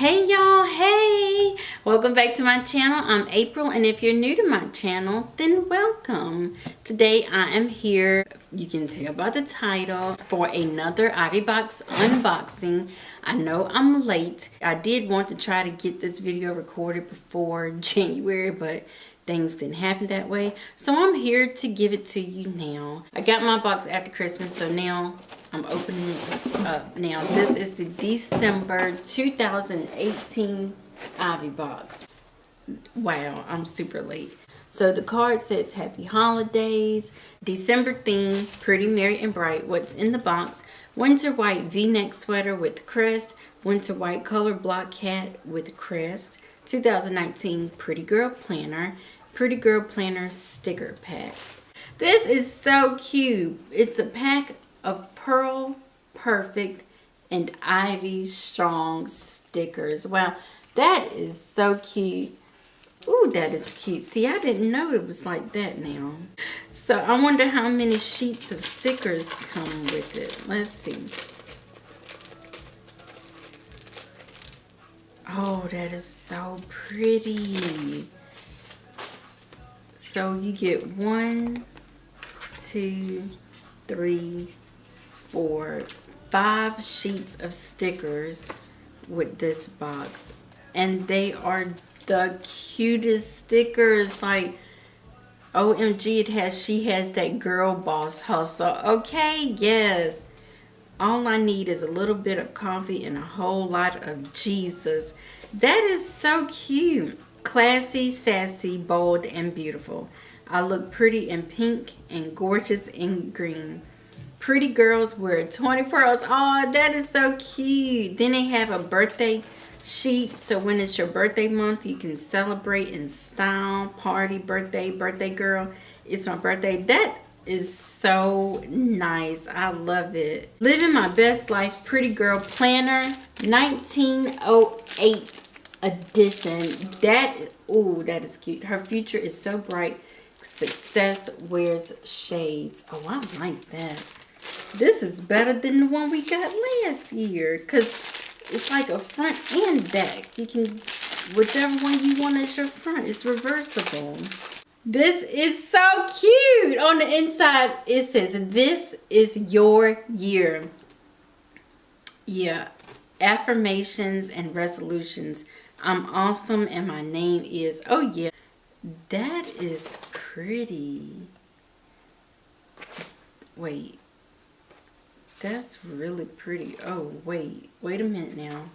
Hey y'all, hey! Welcome back to my channel. I'm April, and if you're new to my channel, then welcome. Today I am here, you can tell by the title, for another Ivy Box unboxing. I know I'm late. I did want to try to get this video recorded before January, but things didn't happen that way. So I'm here to give it to you now. I got my box after Christmas, so now I'm opening it up. Now, this is the December 2018 Ivy Box. Wow, I'm super late. So the card says Happy Holidays, December theme, pretty merry and bright. What's in the box? Winter white V-neck sweater with crest, winter white color block hat with crest, 2019 Pretty Girl Planner, Pretty Girl Planner sticker pack. This is so cute. It's a pack of Pearl Perfect and Ivy Strong stickers. Wow, that is so cute. Ooh, that is cute. See, I didn't know it was like that now. So I wonder how many sheets of stickers come with it. Let's see. Oh, that is so pretty. So you get 1, 2, 3, 4, 5 sheets of stickers with this box, and they are the cutest stickers. Like, OMG, she has that girl boss hustle. Okay, yes. All I need is a little bit of coffee and a whole lot of Jesus. That is so cute. Classy, sassy, bold, and beautiful. I look pretty in pink and gorgeous in green. Pretty girls wear 20 pearls. Oh, that is so cute. Then they have a birthday sheet. So when it's your birthday month, you can celebrate in style. Party, birthday girl. It's my birthday. That is so nice. I love it. Living My Best Life Pretty Girl Planner 1908 edition. Ooh, that is cute. Her future is so bright. Success wears shades. Oh, I like that. This is better than the one we got last year, because it's like a front and back. You can, whichever one you want as your front, it's reversible. This is so cute. On the inside, it says, "This is your year." Yeah, affirmations and resolutions. I'm awesome and my name is, oh yeah, that is pretty. Wait, that's really pretty. Oh, wait a minute now.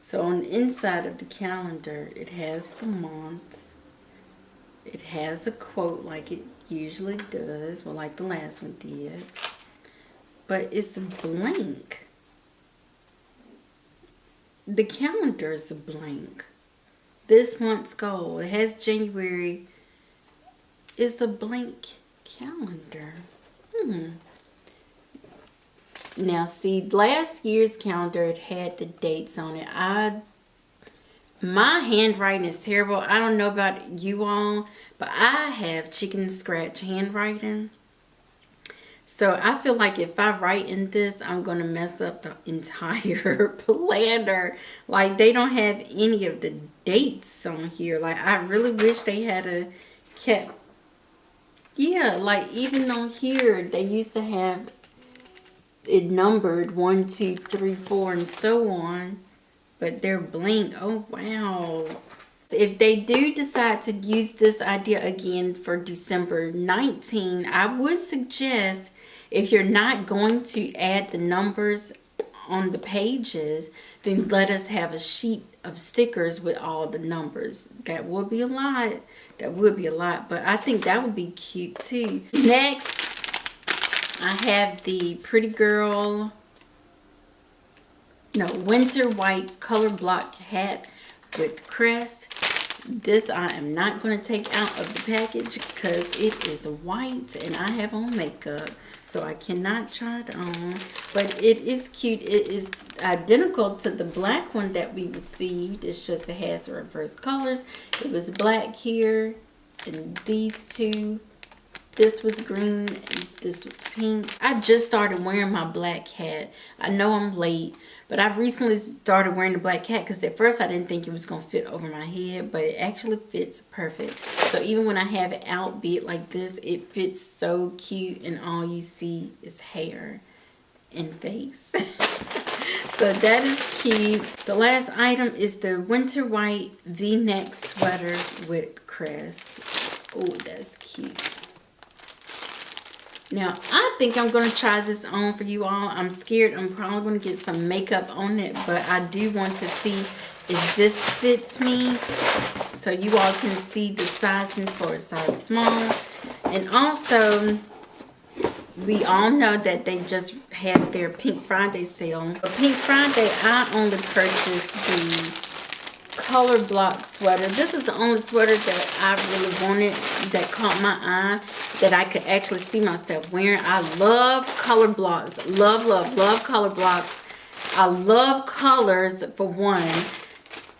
So on the inside of the calendar, it has the months. It has a quote like it usually does, well, like the last one did. But it's blank. The calendar is blank. This month's goal, it has January. It's a blank calendar. Now see, last year's calendar, it had the dates on it. My handwriting is terrible. I don't know about you all, but I have chicken scratch handwriting. So I feel like if I write in this, I'm going to mess up the entire planner. Like, they don't have any of the dates on here. Like, I really wish they had kept, yeah, like even on here, they used to have it numbered 1, 2, 3, 4, and so on. But they're blank. Oh, wow. If they do decide to use this idea again for December 19, I would suggest, if you're not going to add the numbers on the pages, then let us have a sheet of stickers with all the numbers. That would be a lot. That would be a lot. But I think that would be cute too. Next, I have the Pretty Girl, winter white color block hat with crest. This I am not going to take out of the package because it is white and I have on makeup, so I cannot try it on. But it is cute. It is identical to the black one that we received. It's just it has the reverse colors. It was black here and these two. This was green and this was pink. I just started wearing my black hat. I know I'm late, But I've recently started wearing the black hat because at first I didn't think it was going to fit over my head, but it actually fits perfect. So even when I have it out, be it like this, it fits so cute, and all you see is hair and face. So that is cute. The last item is the winter white V-neck sweater with crest. Oh, that's cute. Now, I think I'm going to try this on for you all. I'm scared I'm probably going to get some makeup on it, but I do want to see if this fits me, so you all can see the sizing for a size small. And also, we all know that they just had their Pink Friday sale. For Pink Friday, I only purchased the color block sweater. This is the only sweater that I really wanted, that caught my eye, that I could actually see myself wearing. I love color blocks. Love, love, love color blocks. I love colors, for one.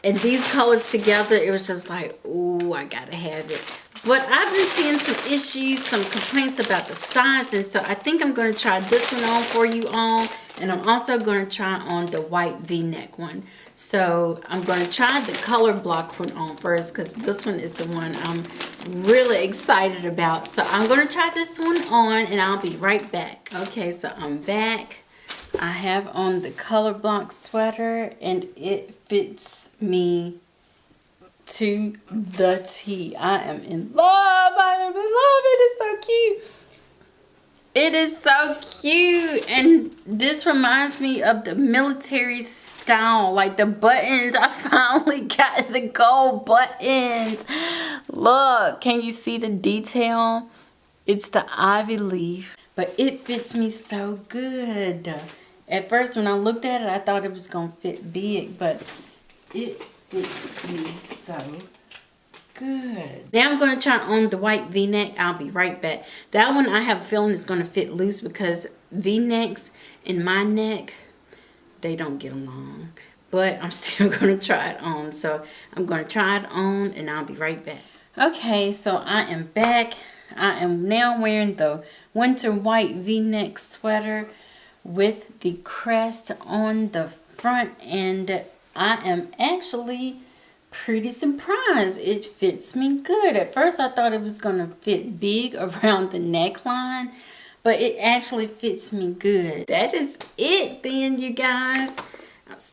And these colors together, it was just like, ooh, I gotta have it. But I've been seeing some issues, some complaints about the size, and so I think I'm going to try this one on for you all. And I'm also going to try on the white V-neck one. So I'm going to try the color block one on first, because this one is the one I'm really excited about. So I'm going to try this one on, and I'll be right back. Okay, so I'm back. I have on the color block sweater, and it fits me to the T. I am in love. I am in love. It is so cute. It is so cute. And this reminds me of the military style. Like the buttons. I finally got the gold buttons. Look. Can you see the detail? It's the ivy leaf. But it fits me so good. At first when I looked at it, I thought it was going to fit big. But it fits me so good. Now I'm going to try on the white V-neck. I'll be right back. That one I have a feeling is going to fit loose, because V-necks and my neck, they don't get along. But I'm still going to try it on. So I'm going to try it on, and I'll be right back. Okay, so I am back. I am now wearing the winter white V-neck sweater with the crest on the front, and I am actually pretty surprised. It fits me good. At first I thought it was going to fit big around the neckline, but it actually fits me good. That is it then, you guys.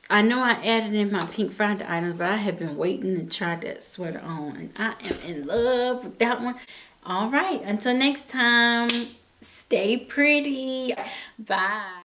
I know I added in my Pink Friday items, but I have been waiting to try that sweater on, and I am in love with that one. All right, until next time, stay pretty. Bye.